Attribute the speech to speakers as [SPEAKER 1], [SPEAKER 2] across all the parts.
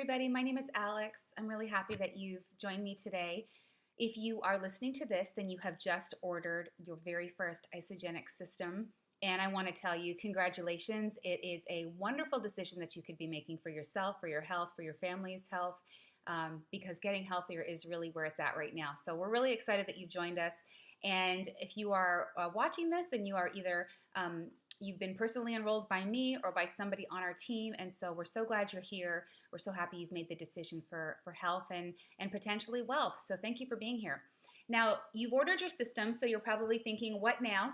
[SPEAKER 1] everybody. My name is Alex. I'm really happy that you've joined me today. If you are listening to this, then you have just ordered your very first Isagenix system. And I want to tell you, congratulations. It is a wonderful decision that you could be making for yourself, for your health, for your family's health, because getting healthier is really where it's at right now. So we're really excited that you've joined us. And if you are watching this, then you are either you've been personally enrolled by me or by somebody on our team, and so we're so glad you're here. We're so happy you've made the decision for health and potentially wealth. So thank you for being here. Now, you've ordered your system, so you're probably thinking, what now?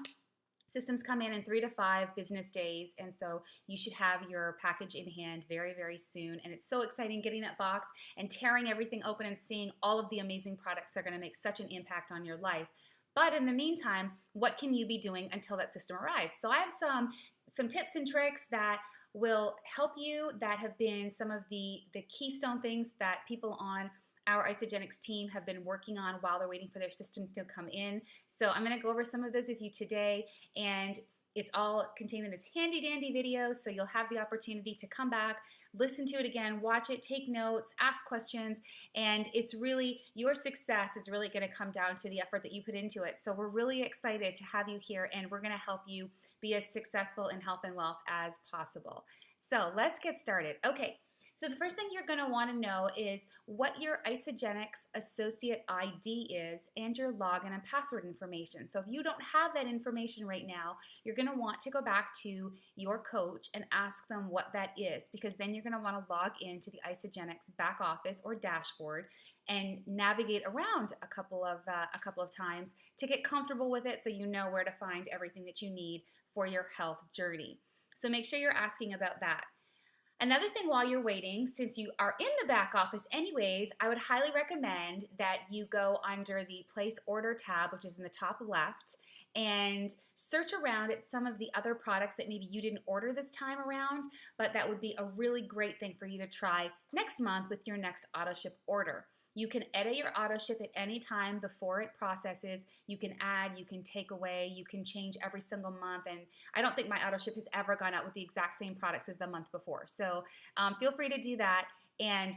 [SPEAKER 1] Systems come in 3 to 5 business days, and so you should have your package in hand very, very soon. And it's so exciting getting that box and tearing everything open and seeing all of the amazing products that are going to make such an impact on your life. But in the meantime, what can you be doing until that system arrives? So I have some tips and tricks that will help you, that have been some of the keystone things that people on our Isagenix team have been working on while they're waiting for their system to come in. So I'm going to go over some of those with you today, and it's all contained in this handy dandy video, so you'll have the opportunity to come back, listen to it again, watch it, take notes, ask questions, and it's really, your success is really going to come down to the effort that you put into it. So we're really excited to have you here, and we're going to help you be as successful in health and wealth as possible. So let's get started. Okay. So the first thing you're going to want to know is what your Isagenix Associate ID is and your login and password information. So if you don't have that information right now, you're going to want to go back to your coach and ask them what that is, because then you're going to want to log into the Isagenix back office or dashboard and navigate around a couple of times to get comfortable with it, so you know where to find everything that you need for your health journey. So make sure you're asking about that. Another thing while you're waiting, since you are in the back office anyways, I would highly recommend that you go under the Place Order tab, which is in the top left, and search around at some of the other products that maybe you didn't order this time around, but that would be a really great thing for you to try next month with your next auto ship order. You can edit your auto ship at any time before it processes. You can add, you can take away, you can change every single month. And I don't think my auto ship has ever gone out with the exact same products as the month before. So feel free to do that and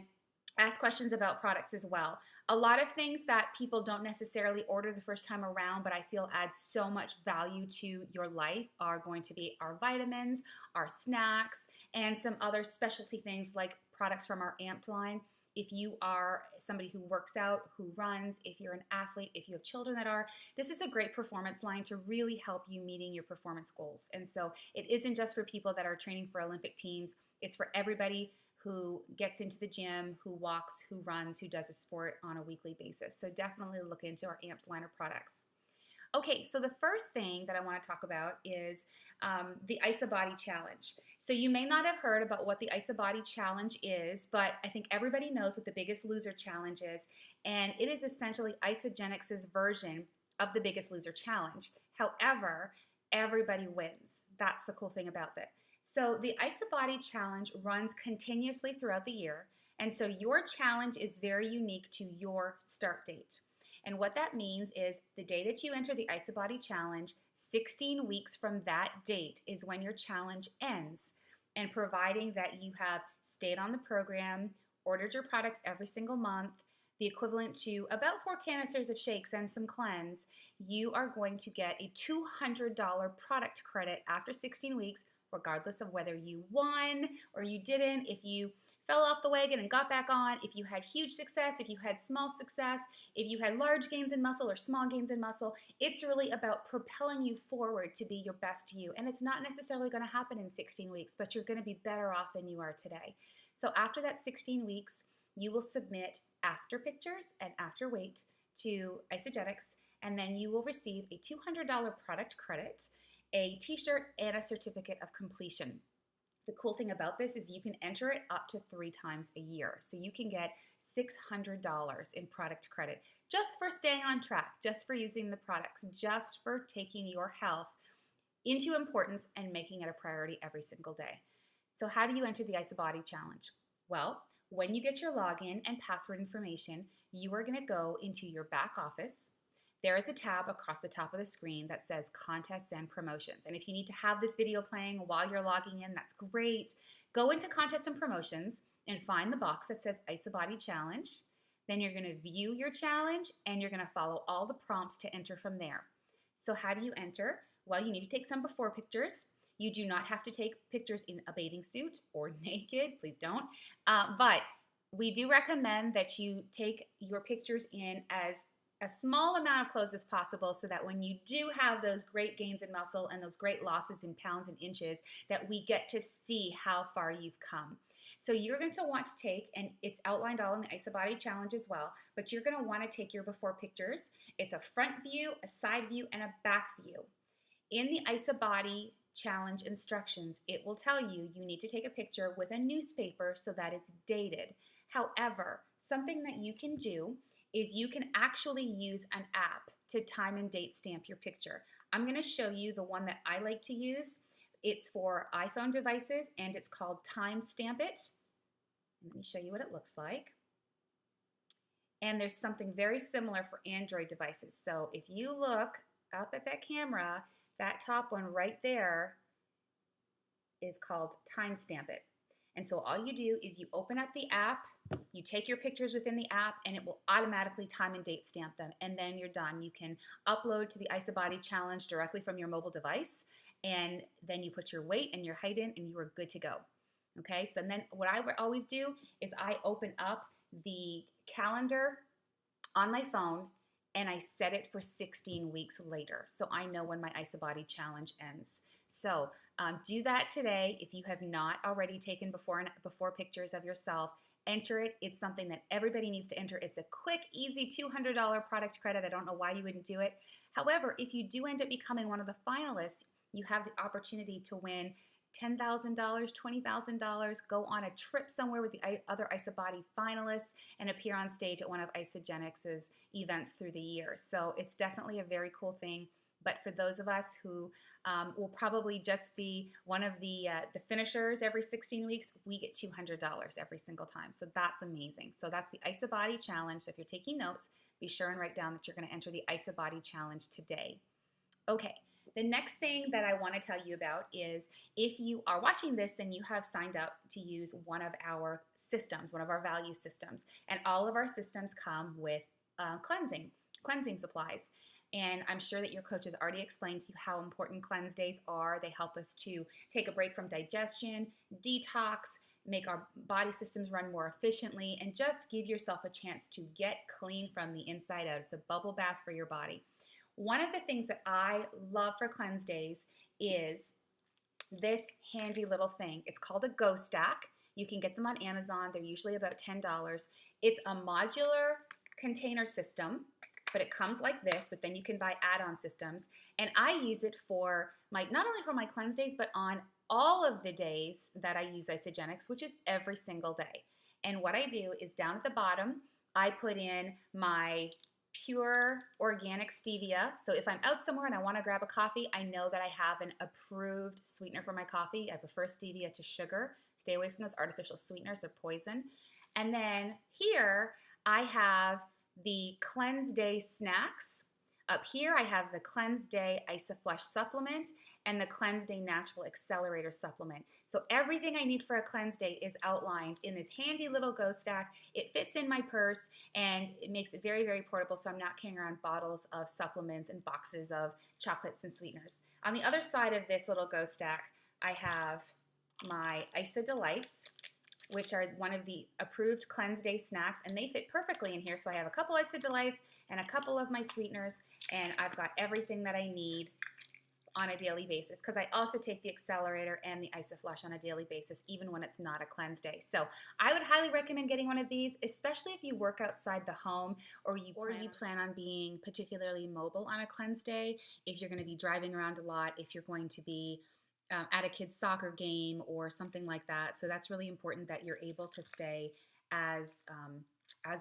[SPEAKER 1] ask questions about products as well. A lot of things that people don't necessarily order the first time around, but I feel add so much value to your life, are going to be our vitamins, our snacks, and some other specialty things like products from our Amped line. If you are somebody who works out, who runs, if you're an athlete, if you have children that are, this is a great performance line to really help you meeting your performance goals. And so it isn't just for people that are training for Olympic teams. It's for everybody who gets into the gym, who walks, who runs, who does a sport on a weekly basis. So definitely look into our Amped line of products. Okay, so the first thing that I want to talk about is the Isabody Challenge. So you may not have heard about what the Isabody Challenge is, but I think everybody knows what the Biggest Loser Challenge is, and it is essentially Isagenix's version of the Biggest Loser Challenge. However, everybody wins. That's the cool thing about it. So the Isabody Challenge runs continuously throughout the year, and so your challenge is very unique to your start date. And what that means is the day that you enter the Isabody Challenge, 16 weeks from that date is when your challenge ends. And providing that you have stayed on the program, ordered your products every single month, the equivalent to about 4 canisters of shakes and some cleanse, you are going to get a $200 product credit after 16 weeks, regardless of whether you won or you didn't, if you fell off the wagon and got back on, if you had huge success, if you had small success, if you had large gains in muscle or small gains in muscle. It's really about propelling you forward to be your best you. And it's not necessarily going to happen in 16 weeks, but you're going to be better off than you are today. So after that 16 weeks, you will submit after pictures and after weight to Isagenix, and then you will receive a $200 product credit, a t-shirt, and a certificate of completion. The cool thing about this is you can enter it up to 3 times a year. So you can get $600 in product credit just for staying on track, just for using the products, just for taking your health into importance and making it a priority every single day. So how do you enter the Isabody Challenge? Well, when you get your login and password information, you are going to go into your back office. There is a tab across the top of the screen that says Contests and Promotions. And if you need to have this video playing while you're logging in, that's great. Go into Contests and Promotions, and find the box that says IsaBody Challenge. Then you're going to view your challenge and you're going to follow all the prompts to enter from there. So how do you enter? Well, you need to take some before pictures. You do not have to take pictures in a bathing suit or naked, please don't. But we do recommend that you take your pictures in as a small amount of clothes as possible so that when you do have those great gains in muscle and those great losses in pounds and inches, that we get to see how far you've come. So you're going to want to take, and it's outlined all in the IsaBody Challenge as well, but you're going to want to take your before pictures. It's a front view, a side view, and a back view. In the IsaBody Challenge instructions, it will tell you you need to take a picture with a newspaper so that it's dated. However, something that you can do is you can actually use an app to time and date stamp your picture. I'm going to show you the one that I like to use. It's for iPhone devices and it's called Time Stamp It. Let me show you what it looks like. And there's something very similar for Android devices. So if you look up at that camera, that top one right there is called Time Stamp It. And so all you do is you open up the app, you take your pictures within the app, and it will automatically time and date stamp them. And then you're done. You can upload to the IsaBody Challenge directly from your mobile device, and then you put your weight and your height in, and you are good to go. Okay, so then what I would always do is I open up the calendar on my phone, and I set it for 16 weeks later. So I know when my IsaBody Challenge ends. So do that today. If you have not already taken before pictures of yourself, enter it. It's something that everybody needs to enter. It's a quick, easy $200 product credit. I don't know why you wouldn't do it. However, if you do end up becoming one of the finalists, you have the opportunity to win $10,000, $20,000, go on a trip somewhere with the other IsaBody finalists, and appear on stage at one of Isagenix's events through the year. So it's definitely a very cool thing. But for those of us who will probably just be one of the finishers every 16 weeks, we get $200 every single time. So that's amazing. So that's the IsaBody Challenge. So if you're taking notes, be sure and write down that you're going to enter the IsaBody Challenge today. Okay. The next thing that I want to tell you about is if you are watching this, then you have signed up to use one of our systems, one of our value systems. And all of our systems come with cleansing supplies. And I'm sure that your coach has already explained to you how important cleanse days are. They help us to take a break from digestion, detox, make our body systems run more efficiently, and just give yourself a chance to get clean from the inside out. It's a bubble bath for your body. One of the things that I love for cleanse days is this handy little thing. It's called a Go Stack. You can get them on Amazon. They're usually about $10. It's a modular container system, but it comes like this, but then you can buy add-on systems. And I use it for not only for my cleanse days, but on all of the days that I use Isagenix, which is every single day. And what I do is down at the bottom, I put in my pure organic stevia. So if I'm out somewhere and I want to grab a coffee, I know that I have an approved sweetener for my coffee. I prefer stevia to sugar. Stay away from those artificial sweeteners, they're poison. And then here I have the Cleanse Day snacks. Up here I have the Cleanse Day IsaFlush supplement and the Cleanse Day Natural Accelerator supplement. So everything I need for a cleanse day is outlined in this handy little Go Stack. It fits in my purse and it makes it very, very portable, so I'm not carrying around bottles of supplements and boxes of chocolates and sweeteners. On the other side of this little Go Stack, I have my Isa Delights, which are one of the approved cleanse day snacks, and they fit perfectly in here. So I have a couple Isa Delights and a couple of my sweeteners, and I've got everything that I need on a daily basis, because I also take the accelerator and the IsaFlush on a daily basis, even when it's not a cleanse day. So I would highly recommend getting one of these, especially if you work outside the home or you plan on being particularly mobile on a cleanse day, if you're going to be driving around a lot, if you're going to be at a kid's soccer game or something like that. So that's really important that you're able to stay as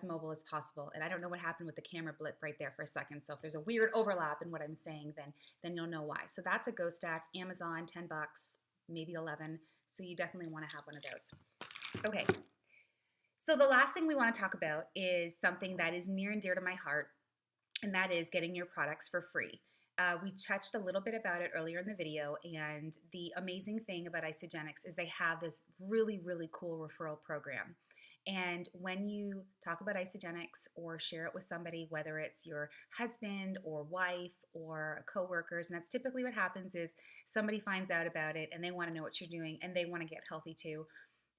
[SPEAKER 1] mobile as possible. And I don't know what happened with the camera blip right there for a second. So if there's a weird overlap in what I'm saying, then you'll know why. So that's a Go Stack, Amazon, 10 bucks, maybe 11. So you definitely want to have one of those. Okay. So the last thing we want to talk about is something that is near and dear to my heart, and that is getting your products for free. We touched a little bit about it earlier in the video, and the amazing thing about Isagenix is they have this really, really cool referral program. And when you talk about Isagenix or share it with somebody, whether it's your husband or wife or coworkers, and that's typically what happens is somebody finds out about it and they want to know what you're doing and they want to get healthy too.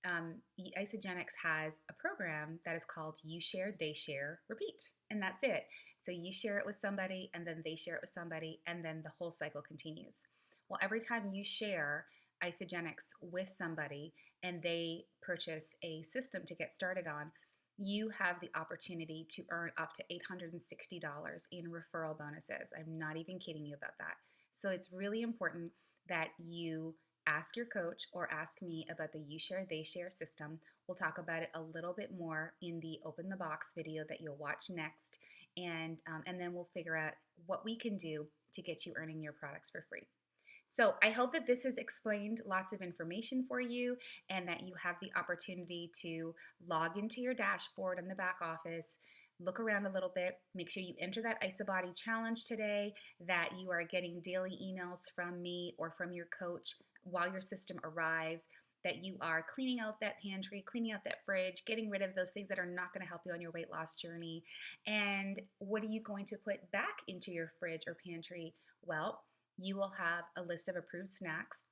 [SPEAKER 1] Isagenix has a program that is called You Share, They Share, Repeat, and that's it. So you share it with somebody, and then they share it with somebody, and then the whole cycle continues. Well, every time you share Isagenix with somebody and they purchase a system to get started on, you have the opportunity to earn up to $860 in referral bonuses. I'm not even kidding you about that. So it's really important that you ask your coach or ask me about the You Share, They Share system. We'll talk about it a little bit more in the Open the Box video that you'll watch next. And then we'll figure out what we can do to get you earning your products for free. So I hope that this has explained lots of information for you and that you have the opportunity to log into your dashboard in the back office, look around a little bit, make sure you enter that IsaBody challenge today, that you are getting daily emails from me or from your coach while your system arrives, that you are cleaning out that pantry, cleaning out that fridge, getting rid of those things that are not going to help you on your weight loss journey. And what are you going to put back into your fridge or pantry? Well, you will have a list of approved snacks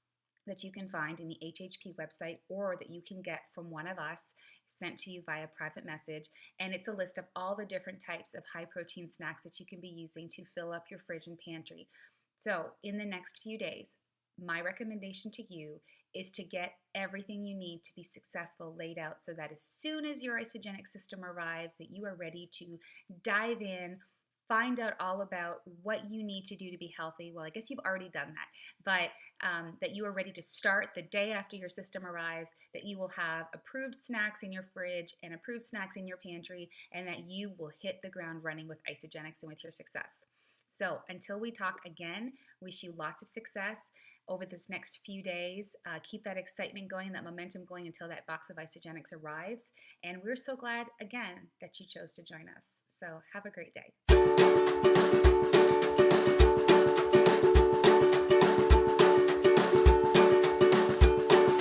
[SPEAKER 1] that you can find in the HHP website or that you can get from one of us sent to you via private message. And it's a list of all the different types of high protein snacks that you can be using to fill up your fridge and pantry. So in the next few days, my recommendation to you is to get everything you need to be successful laid out so that as soon as your Isagenix system arrives, that you are ready to dive in, find out all about what you need to do to be healthy. Well, I guess you've already done that, but that you are ready to start the day after your system arrives, that you will have approved snacks in your fridge and approved snacks in your pantry, and that you will hit the ground running with Isagenix and with your success. So until we talk again, wish you lots of success over this next few days. Keep that excitement going, that momentum going until that box of Isagenix arrives. And we're so glad, again, that you chose to join us. So have a great day.